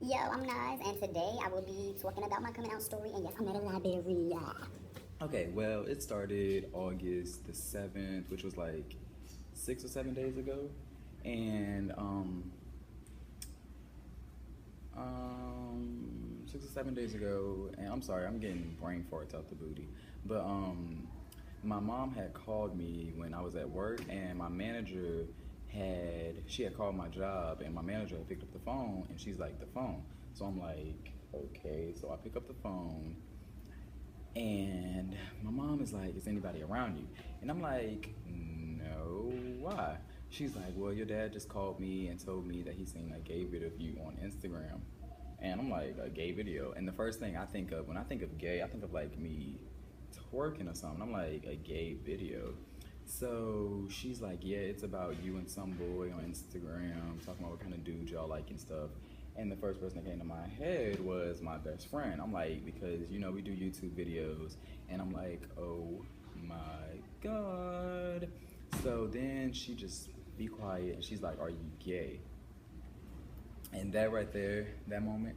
Yo, I'm Nas, and today I will be talking about my coming out story. And yes, I'm at a library. Okay, well, it started August the 7th, which was like 6 or 7 days ago. And 6 or 7 days ago, and I'm sorry, I'm getting brain farts out the booty. But my mom had called me when I was at work, and my manager she had called my job, and my manager had picked up the phone, and she's like, the phone. So I'm like, okay. So I pick up the phone, and my mom is like, is anybody around you? And I'm like, no, why? She's like, well, your dad just called me and told me that he's seen a gay video of you on Instagram. And I'm like, a gay video? And the first thing I think of, when I think of gay, I think of like me twerking or something. I'm like, a gay video. So she's like, yeah, it's about you and some boy on Instagram, talking about what kind of dude y'all like and stuff. And the first person that came to my head was my best friend. I'm like, because, we do YouTube videos. And I'm like, oh my God. So then she just be quiet and she's like, are you gay? And that right there, that moment,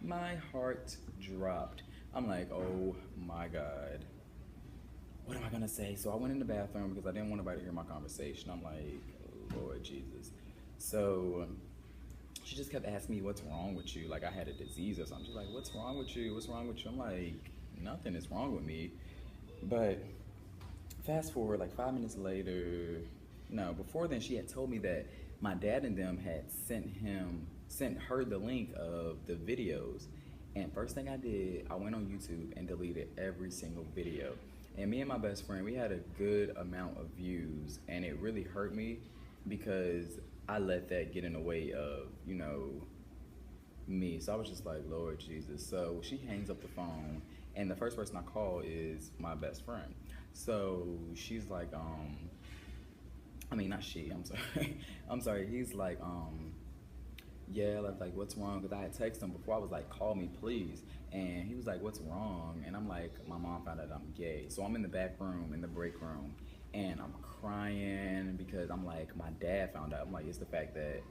my heart dropped. I'm like, oh my God, what am I gonna say? So I went in the bathroom because I didn't want nobody to hear my conversation. I'm like, Lord Jesus. So she just kept asking me, what's wrong with you? Like I had a disease or something. She's like, what's wrong with you? What's wrong with you? I'm like, nothing is wrong with me. But fast forward like 5 minutes later, no, before then she had told me that my dad and them had sent her the link of the videos. And first thing I did, I went on YouTube and deleted every single video. And me and my best friend, we had a good amount of views, and it really hurt me because I let that get in the way of, me. So I was just like, Lord Jesus. So she hangs up the phone, and the first person I call is my best friend. So she's like, I mean, not she, I'm sorry. I'm sorry. He's like, yeah, like what's wrong? Because I had texted him before. I was like, call me, please. And he was like, what's wrong? And I'm like, my mom found out I'm gay. So I'm in the back room, in the break room, and I'm crying because I'm like, my dad found out. I'm like, it's the fact that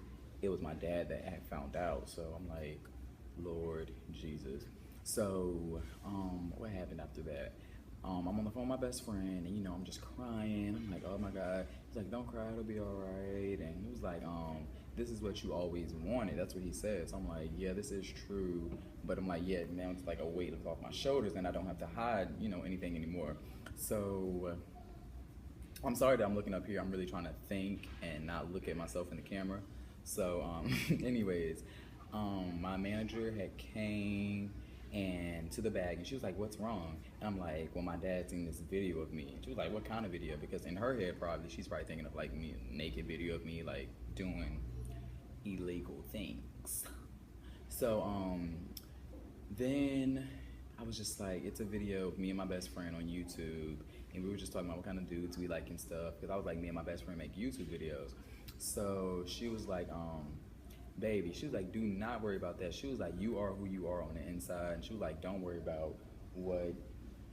it was my dad that had found out. So I'm like, Lord Jesus. So what happened after that? I'm on the phone with my best friend, and I'm just crying. I'm like, oh my God. He's like, don't cry, it'll be all right. And he was like, this is what you always wanted. That's what he says. I'm like, yeah, this is true. But I'm like, yeah, now it's like a weight lifted off my shoulders, and I don't have to hide, anything anymore. So I'm sorry that I'm looking up here. I'm really trying to think and not look at myself in the camera. So, anyways, my manager had came and to the bag, and she was like, what's wrong? And I'm like, well, my dad seen this video of me. She was like, what kind of video? Because in her head, probably she's probably thinking of like me, naked video of me like doing illegal things. So then I was just like, it's a video of me and my best friend on YouTube, and we were just talking about what kind of dudes we like and stuff. Because I was like, me and my best friend make YouTube videos. So she was like, baby, she was like, do not worry about that. She was like, you are who you are on the inside. And she was like, don't worry about what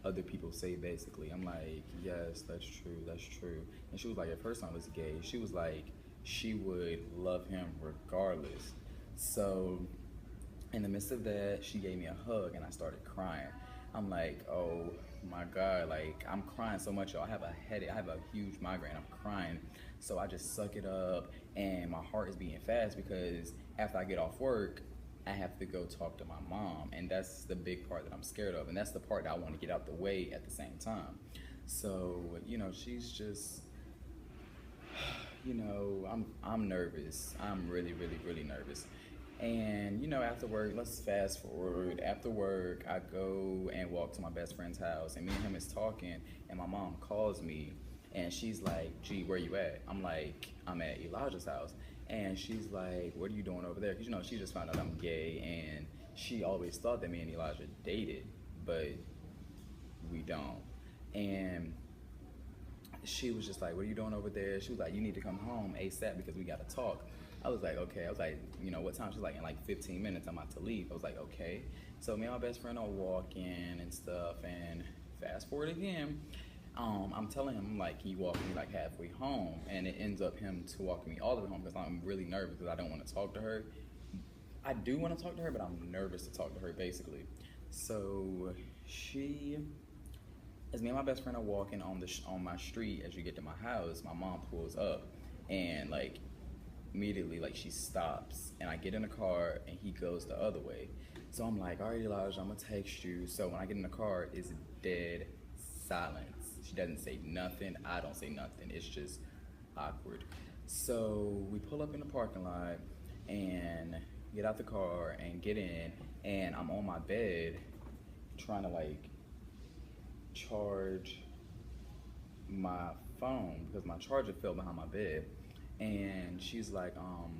other people say, basically. I'm like, yes, that's true, that's true. And she was like, if her son was gay, she was like, she would love him regardless. So in the midst of that, she gave me a hug, and I started crying. I'm like, oh my God, like I'm crying so much, y'all. I have a headache, I have a huge migraine, I'm crying. So I just suck it up, and my heart is beating fast because after I get off work, I have to go talk to my mom, and that's the big part that I'm scared of, and that's the part that I want to get out the way at the same time. So, she's just, I'm nervous. I'm really, really, really nervous. And after work, let's fast forward. After work, I go and walk to my best friend's house, and me and him is talking, and my mom calls me, and she's like, "Gee, where you at?" I'm like, "I'm at Elijah's house," and she's like, "What are you doing over there?" Because she just found out I'm gay, and she always thought that me and Elijah dated, but we don't. And she was just like, what are you doing over there? She was like, you need to come home ASAP because we got to talk. I was like, okay. I was like, what time? She was like, in like 15 minutes, I'm about to leave. I was like, okay. So me and my best friend are walking and stuff, and fast forward again. I'm telling him, I'm like, can you walk me like halfway home? And it ends up him to walking me all the way home because I'm really nervous because I don't want to talk to her. I do want to talk to her, but I'm nervous to talk to her basically. So she, as me and my best friend are walking on on my street, as you get to my house, my mom pulls up, and like immediately like she stops, and I get in the car, and he goes the other way. So I'm like, all right, Elijah, I'm gonna text you. So when I get in the car, it's dead silence. She doesn't say nothing. I don't say nothing. It's just awkward. So we pull up in the parking lot and get out the car and get in, and I'm on my bed trying to like charge my phone because my charger fell behind my bed. And she's like,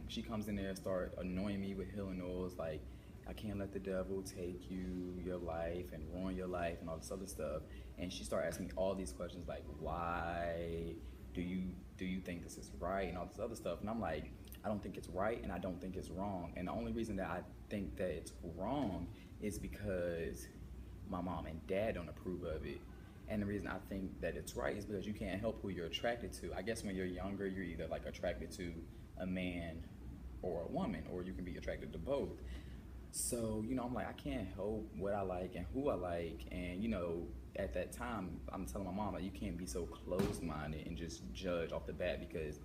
she comes in there and start annoying me with healing oils, like, I can't let the devil take you, your life, and ruin your life, and all this other stuff. And she started asking me all these questions, like, why do you think this is right, and all this other stuff. And I'm like, I don't think it's right, and I don't think it's wrong. And the only reason that I think that it's wrong is because my mom and dad don't approve of it. And the reason I think that it's right is because you can't help who you're attracted to. I guess when you're younger, you're either like attracted to a man or a woman, or you can be attracted to both. So, I'm like, I can't help what I like and who I like. And, at that time, I'm telling my mom, like, you can't be so closed-minded and just judge off the bat because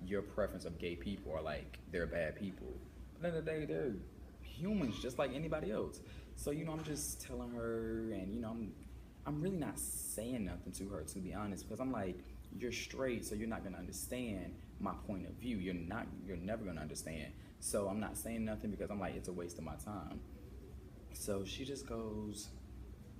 your preference of gay people are like, they're bad people. But at the end of the day, they're humans just like anybody else. So, I'm just telling her, and, I'm really not saying nothing to her, to be honest, because I'm like, you're straight, so you're not gonna understand my point of view. You're never gonna understand. So I'm not saying nothing because I'm like, it's a waste of my time. So she just goes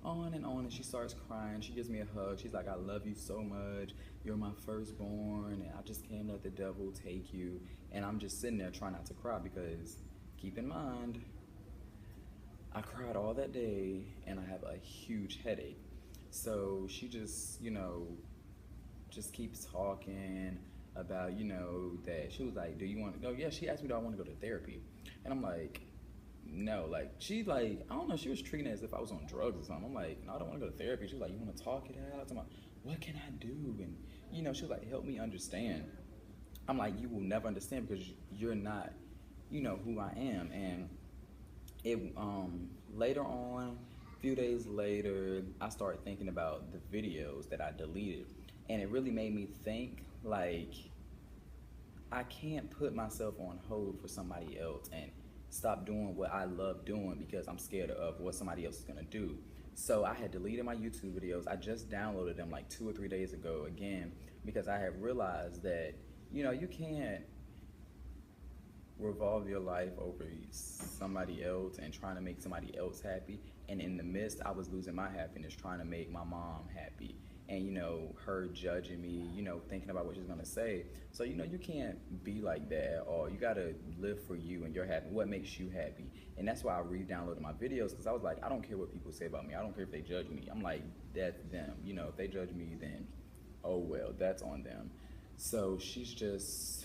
on, and she starts crying. She gives me a hug. She's like, I love you so much. You're my firstborn, and I just can't let the devil take you. And I'm just sitting there trying not to cry because, keep in mind, I cried all that day, and I have a huge headache. So she just, just keeps talking about, that she was like, do you want to go? Yeah, she asked me, do I want to go to therapy? And I'm like, no. Like, she like, I don't know, she was treating it as if I was on drugs or something. I'm like, no, I don't want to go to therapy. She was like, you want to talk it out? I'm like, what can I do? And, she was like, help me understand. I'm like, you will never understand because you're not, who I am. And it, later on, a few days later, I started thinking about the videos that I deleted. And it really made me think, like, I can't put myself on hold for somebody else and stop doing what I love doing because I'm scared of what somebody else is gonna do. So I had deleted my YouTube videos. I just downloaded them like 2 or 3 days ago again because I have realized that, you can't revolve your life over somebody else and trying to make somebody else happy. And in the midst, I was losing my happiness trying to make my mom happy. And, her judging me, thinking about what she's going to say. So, you can't be like that, or you got to live for you and your happy, what makes you happy. And that's why I re-downloaded my videos, because I was like, I don't care what people say about me. I don't care if they judge me. I'm like, that's them. If they judge me, then, oh, well, that's on them. So she's just,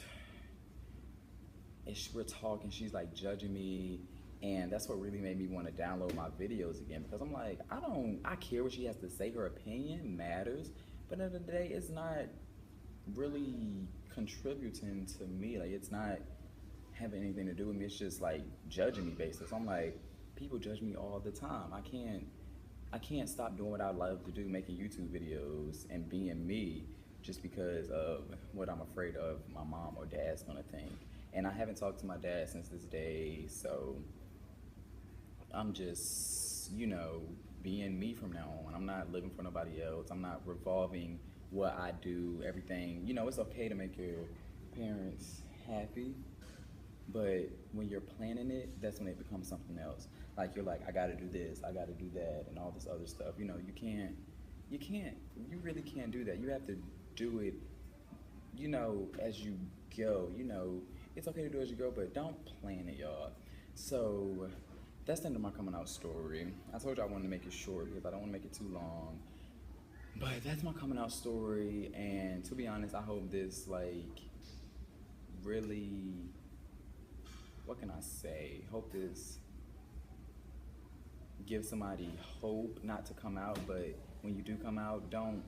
we're talking, she's like judging me. And that's what really made me want to download my videos again, because I'm like, I care what she has to say. Her opinion matters, but at the end of the day, it's not really contributing to me. Like, it's not having anything to do with me. It's just like judging me basically. So I'm like, people judge me all the time. I can't stop doing what I love to do, making YouTube videos and being me, just because of what I'm afraid of my mom or dad's gonna think. And I haven't talked to my dad since this day, so I'm just, being me from now on. I'm not living for nobody else. I'm not revolving what I do, everything. It's okay to make your parents happy, but when you're planning it, that's when it becomes something else. Like, you're like, I gotta do this, I gotta do that, and all this other stuff. You really can't do that. You have to do it, as you go. It's okay to do as you go, but don't plan it, y'all. So that's the end of my coming out story. I told you I wanted to make it short because I don't want to make it too long. But that's my coming out story, and to be honest, I hope this, like, really, what can I say? Hope this gives somebody hope not to come out, but when you do come out, don't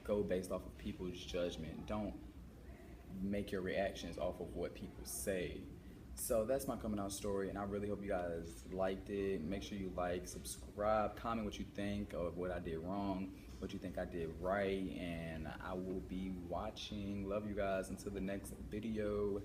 go based off of people's judgment. Don't make your reactions off of what people say. So that's my coming out story, and I really hope you guys liked it. Make sure you like, subscribe, comment what you think of what I did wrong, what you think I did right, and I will be watching. Love you guys until the next video.